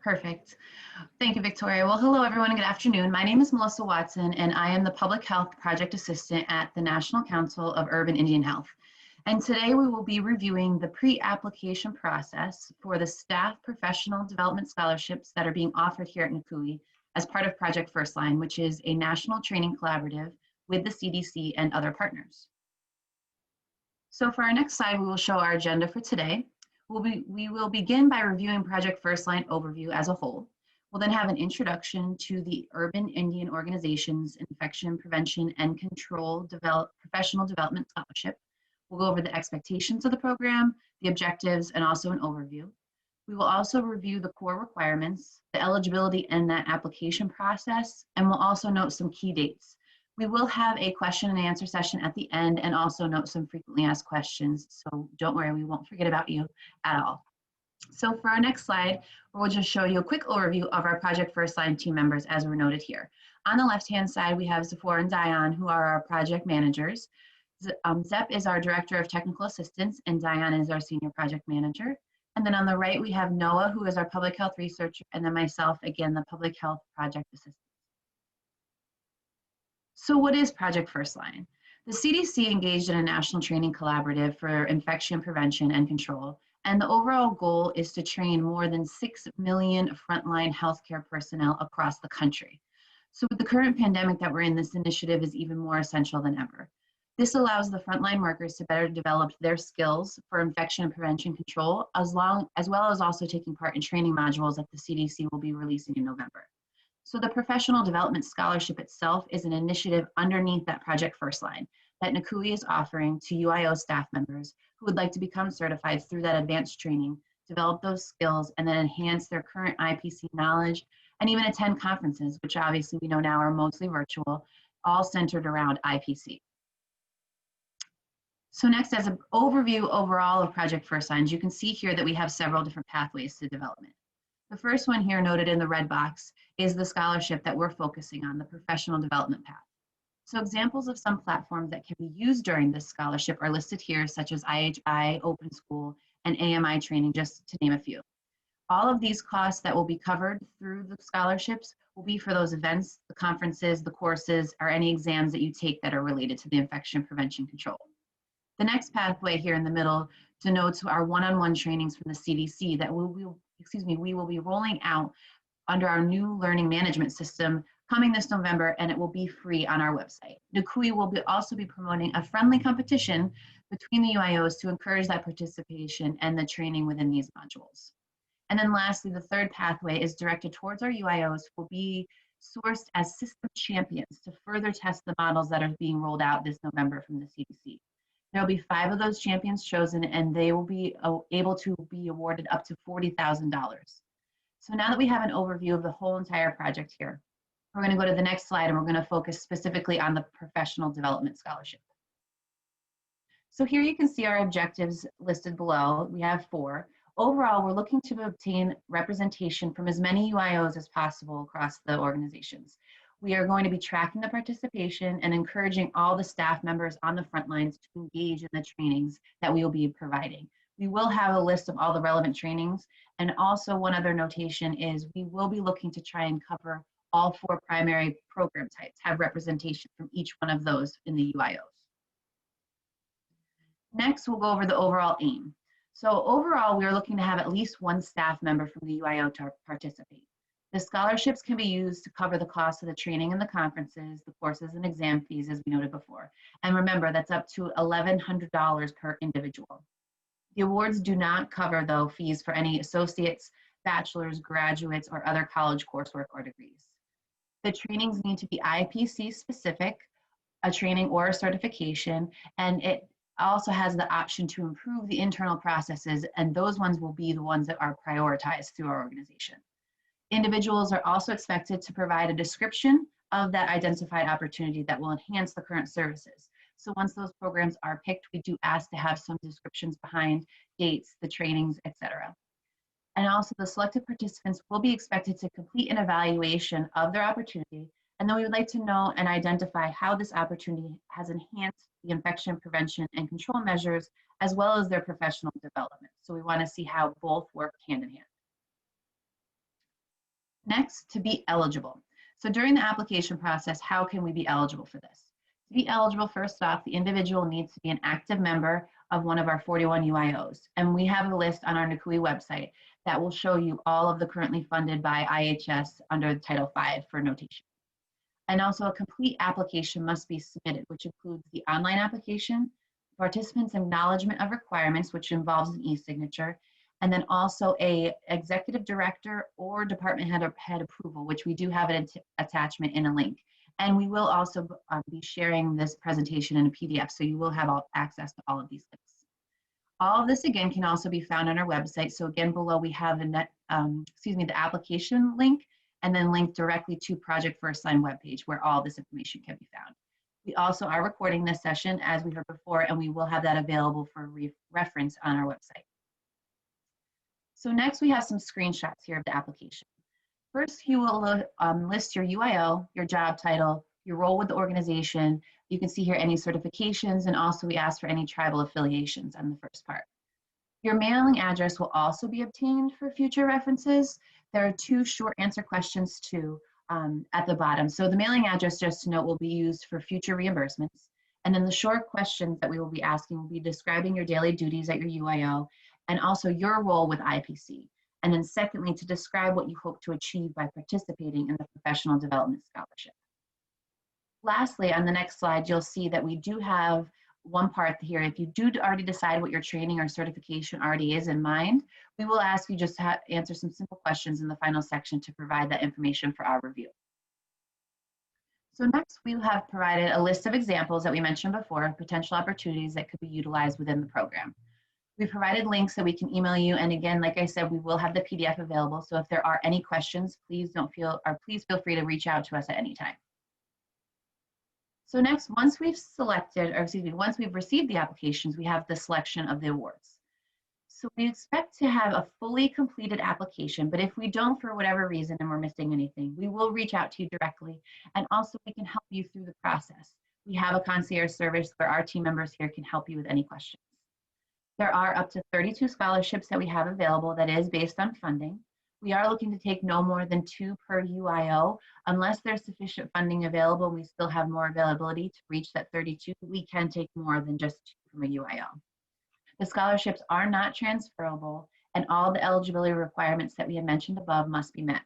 Perfect. Thank you, Victoria. Well, hello, everyone, and good afternoon. My name is Melissa Watson, and I am the Public Health Project Assistant at the National Council of Urban Indian Health. And today we will be reviewing the pre-application process for the staff professional development scholarships that are being offered here at NCUIH as part of Project Firstline, which is a national training collaborative with the CDC and other partners. So for our next slide, we will show our agenda for today. We will begin by reviewing Project Firstline overview as a whole. We'll then have an introduction to the Urban Indian Organization's Infection Prevention and Control Professional Development Scholarship. We'll go over the expectations of the program, the objectives, and also an overview. We will also review the core requirements, the eligibility and that application process, and we'll also note some key dates. We will have a question and answer session at the end and also note some frequently asked questions. So don't worry, we won't forget about you at all. So for our next slide, we'll just show you a quick overview of our Project Firstline team members as we're noted here. On the left-hand side, we have Zafar and Diane, who are our project managers. Zep is our Director of Technical Assistance, and Diane is our Senior Project Manager. And then on the right, we have Noah, who is our Public Health Researcher, and then myself, again, the Public Health Project Assistant. So what is Project Firstline? The CDC engaged in a national training collaborative for infection prevention and control, and the overall goal is to train more than 6 million frontline healthcare personnel across the country. So with the current pandemic that we're in, this initiative is even more essential than ever. This allows the frontline workers to better develop their skills for infection prevention control, as well as also taking part in training modules that the CDC will be releasing in November. So the Professional Development Scholarship itself is an initiative underneath that Project Firstline that NCUIH is offering to UIO staff members who would like to become certified through that advanced training, develop those skills, and then enhance their current IPC knowledge, and even attend conferences, which obviously we know now are mostly virtual, all centered around IPC. So next, as an overview overall of Project Firstline, you can see here that we have several different pathways to development. The first one here noted in the red box is the scholarship that we're focusing on, the professional development path. So examples of some platforms that can be used during this scholarship are listed here, such as IHI, Open School, and AMI training, just to name a few. All of these costs that will be covered through the scholarships will be for those events, the conferences, the courses, or any exams that you take that are related to the infection prevention control. The next pathway here in the middle denotes our one-on-one trainings from the CDC that we will be rolling out under our new learning management system coming this November, and it will be free on our website. NCUIH will also be promoting a friendly competition between the UIOs to encourage that participation and the training within these modules. And then lastly, the third pathway is directed towards our UIOs who will be sourced as system champions to further test the models that are being rolled out this November from the CDC. There will be 5 of those champions chosen, and they will be able to be awarded up to $40,000. So now that we have an overview of the whole entire project here, we're going to go to the next slide, and we're going to focus specifically on the Professional Development Scholarship. So here you can see our objectives listed below. We have 4. Overall, we're looking to obtain representation from as many UIOs as possible across the organizations. We are going to be tracking the participation and encouraging all the staff members on the front lines to engage in the trainings that we will be providing. We will have a list of all the relevant trainings, and also one other notation is we will be looking to try and cover all 4 primary program types, have representation from each one of those in the UIOs. Next, we'll go over the overall aim. So overall, we are looking to have at least 1 staff member from the UIO to participate. The scholarships can be used to cover the cost of the training and the conferences, the courses and exam fees, as we noted before. And remember, that's up to $1,100 per individual. The awards do not cover, though, fees for any associates, bachelors, graduates, or other college coursework or degrees. The trainings need to be IPC specific, a training or a certification, and it also has the option to improve the internal processes, and those ones will be the ones that are prioritized through our organization. Individuals are also expected to provide a description of that identified opportunity that will enhance the current services. So once those programs are picked, we do ask to have some descriptions behind dates, the trainings, etc. And also the selected participants will be expected to complete an evaluation of their opportunity, and then we would like to know and identify how this opportunity has enhanced the infection prevention and control measures, as well as their professional development. So we want to see how both work hand in hand. Next, to be eligible. So during the application process, how can we be eligible for this? To be eligible, first off, the individual needs to be an active member of one of our 41 UIOs. And we have a list on our NCUIH website that will show you all of the currently funded by IHS under Title V for notation. And also a complete application must be submitted, which includes the online application, participants' acknowledgement of requirements, which involves an e-signature, and then also a executive director or department head approval, which we do have an attachment in a link. And we will also be sharing this presentation in a PDF, so you will have access to all of these links. All of this, again, can also be found on our website. So again, below we have the application link, and then link directly to Project Firstline webpage where all this information can be found. We also are recording this session, as we heard before, and we will have that available for reference on our website. So next we have some screenshots here of the application. First, you will list your UIO, your job title, your role with the organization. You can see here any certifications, and also we ask for any tribal affiliations on the first part. Your mailing address will also be obtained for future references. There are 2 short answer questions too at the bottom. So the mailing address, just to note, will be used for future reimbursements. And then the short questions that we will be asking will be describing your daily duties at your UIO and also your role with IPC. And then secondly, to describe what you hope to achieve by participating in the Professional Development Scholarship. Lastly, on the next slide, you'll see that we do have one part here. If you do already decide what your training or certification already is in mind, we will ask you just to answer some simple questions in the final section to provide that information for our review. So next, we have provided a list of examples that we mentioned before, potential opportunities that could be utilized within the program. We provided links that we can email you, and again, like I said, we will have the PDF available. So if there are any questions, please feel free to reach out to us at any time. So next, once we've received the applications, we have the selection of the awards. So we expect to have a fully completed application, but if we don't for whatever reason and we're missing anything, we will reach out to you directly, and also we can help you through the process. We have a concierge service where our team members here can help you with any questions. There are up to 32 scholarships that we have available that is based on funding. We are looking to take no more than 2 per UIO. Unless there's sufficient funding available and we still have more availability to reach that 32, we can take more than just 2 from a UIO. The scholarships are not transferable, and all the eligibility requirements that we had mentioned above must be met.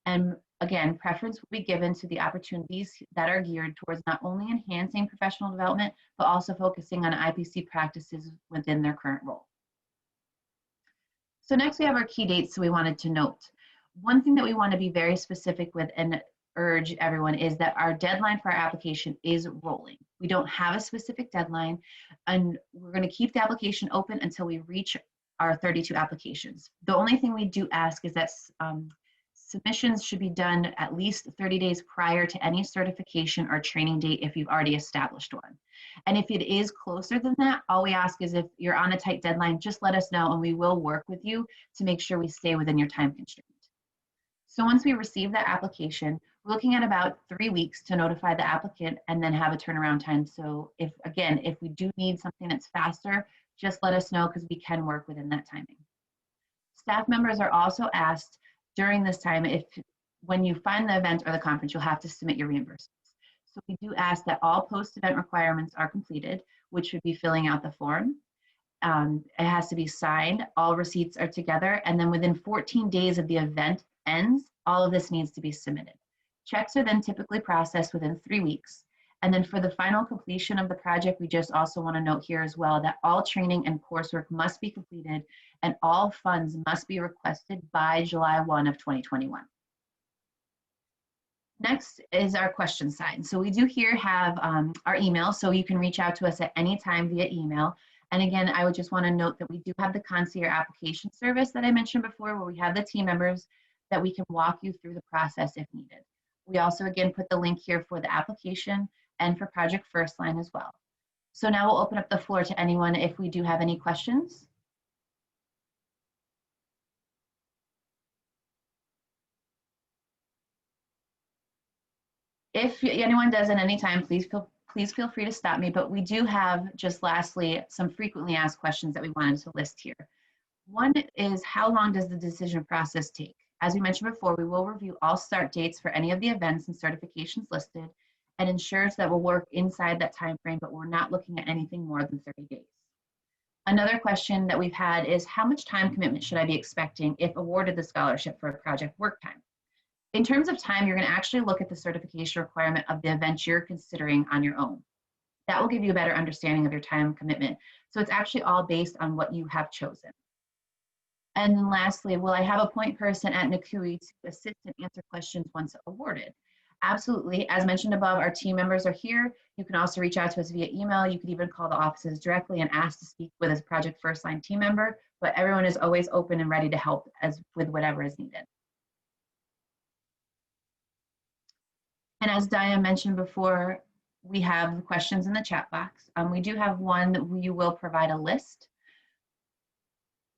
And again, preference will be given to the opportunities that are geared towards not only enhancing professional development, but also focusing on IPC practices within their current role. So next we have our key dates we wanted to note. One thing that we want to be very specific with and urge everyone is that our deadline for our application is rolling. We don't have a specific deadline, and we're going to keep the application open until we reach our 32 applications. The only thing we do ask is that submissions should be done at least 30 days prior to any certification or training date if you've already established one. And if it is closer than that, all we ask is if you're on a tight deadline, just let us know and we will work with you to make sure we stay within your time constraint. So once we receive that application, we're looking at about 3 weeks to notify the applicant and then have a turnaround time. So if we do need something that's faster, just let us know because we can work within that timing. Staff members are also asked during this time, when you find the event or the conference, you'll have to submit your reimbursements. So we do ask that all post-event requirements are completed, which would be filling out the form. It has to be signed, all receipts are together, and then within 14 days of the event ends, all of this needs to be submitted. Checks are then typically processed within 3 weeks. And then for the final completion of the project, we just also want to note here as well that all training and coursework must be completed and all funds must be requested by July 1 of 2021. Next is our question sign. So we do here have our email, so you can reach out to us at any time via email. And again, I would just want to note that we do have the concierge application service that I mentioned before, where we have the team members that we can walk you through the process if needed. We also, again, put the link here for the application and for Project Firstline as well. So now we'll open up the floor to anyone if we do have any questions. If anyone does at any time, please feel free to stop me, but we do have, just lastly, some frequently asked questions that we wanted to list here. One is, how long does the decision process take? As we mentioned before, we will review all start dates for any of the events and certifications listed and ensures that we'll work inside that time frame, but we're not looking at anything more than 30 days. Another question that we've had is how much time commitment should I be expecting if awarded the scholarship for a project work time? In terms of time, you're going to actually look at the certification requirement of the event you're considering on your own. That will give you a better understanding of your time commitment. So it's actually all based on what you have chosen. And then lastly, will I have a point person at NCUIH to assist and answer questions once awarded? Absolutely. As mentioned above, our team members are here. You can also reach out to us via email. You could even call the offices directly and ask to speak with a Project Firstline team member, but everyone is always open and ready to help with whatever is needed. And as Diane mentioned before, we have questions in the chat box. We do have one that we will provide a list.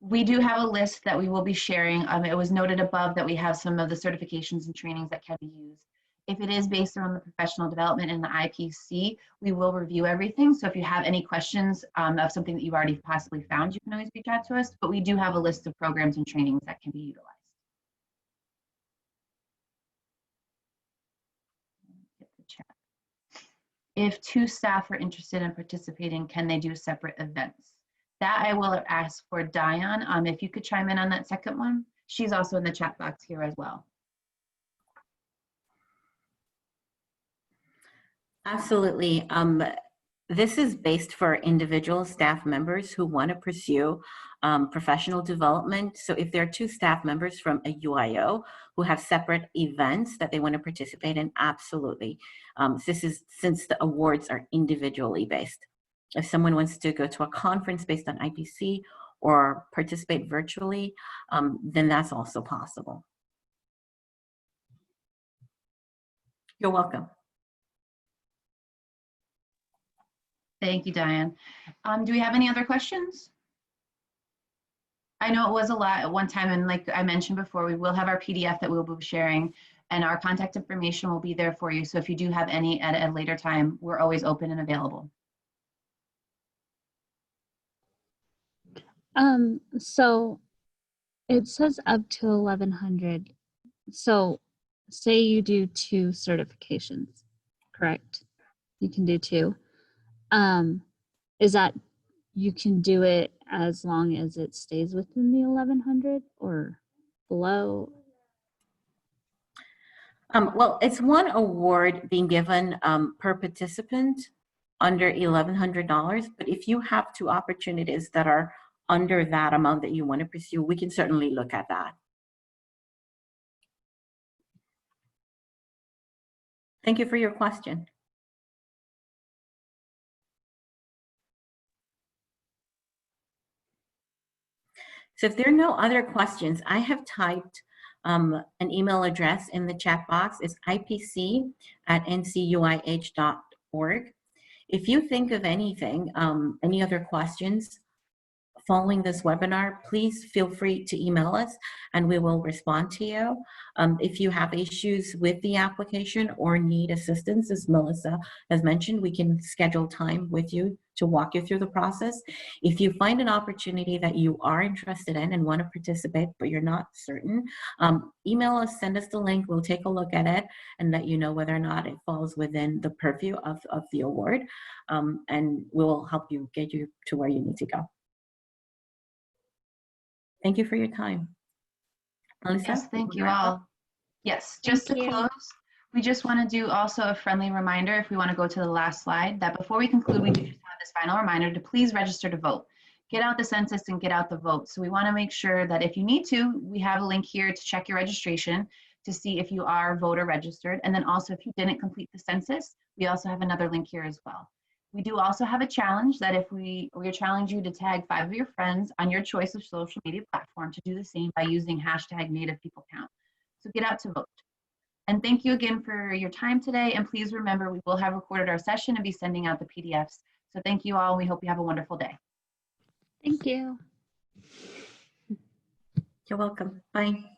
We do have a list that we will be sharing. It was noted above that we have some of the certifications and trainings that can be used. If it is based on the professional development and the IPC, we will review everything. So if you have any questions of something that you've already possibly found, you can always reach out to us, but we do have a list of programs and trainings that can be utilized. Get the chat. If two staff are interested in participating, can they do separate events? That I will ask for Diane. If you could chime in on that second one. She's also in the chat box here as well. Absolutely. This is based for individual staff members who want to pursue professional development. So if there are two staff members from a UIO who have separate events that they want to participate in, absolutely. This is since the awards are individually based. If someone wants to go to a conference based on IPC or participate virtually, then that's also possible. You're welcome. Thank you, Diane. Do we have any other questions? I know it was a lot at one time, and like I mentioned before, we will have our PDF that we'll be sharing, and our contact information will be there for you. So if you do have any at a later time, we're always open and available. So it says up to 1,100. So say you do 2 certifications, correct? You can do 2. Is that you can do it as long as it stays within the 1,100 or below? Well, it's one award being given per participant under $1,100, but if you have 2 opportunities that are under that amount that you want to pursue, we can certainly look at that. Thank you for your question. So if there are no other questions, I have typed an email address in the chat box. It's ipc@ncuih.org. If you think of anything, any other questions following this webinar, please feel free to email us and we will respond to you. If you have issues with the application or need assistance, as Melissa has mentioned, we can schedule time with you to walk you through the process. If you find an opportunity that you are interested in and want to participate, but you're not certain, email us, send us the link, we'll take a look at it and let you know whether or not it falls within the purview of the award, and we'll help you get you to where you need to go. Thank you for your time. Melissa? Yes, thank you all. Yes, just to close, we just want to do also a friendly reminder, if we want to go to the last slide, that before we conclude, we do just have this final reminder to please register to vote. Get out the census and get out the vote. So we want to make sure that if you need to, we have a link here to check your registration to see if you are voter registered. And then also if you didn't complete the census, we also have another link here as well. We do also have a challenge that if we challenge you to tag 5 of your friends on your choice of social media platform to do the same by using #NativePeopleCount. So get out to vote. And thank you again for your time today. And please remember, we will have recorded our session and be sending out the PDFs. So thank you all. We hope you have a wonderful day. Thank you. You're welcome. Bye.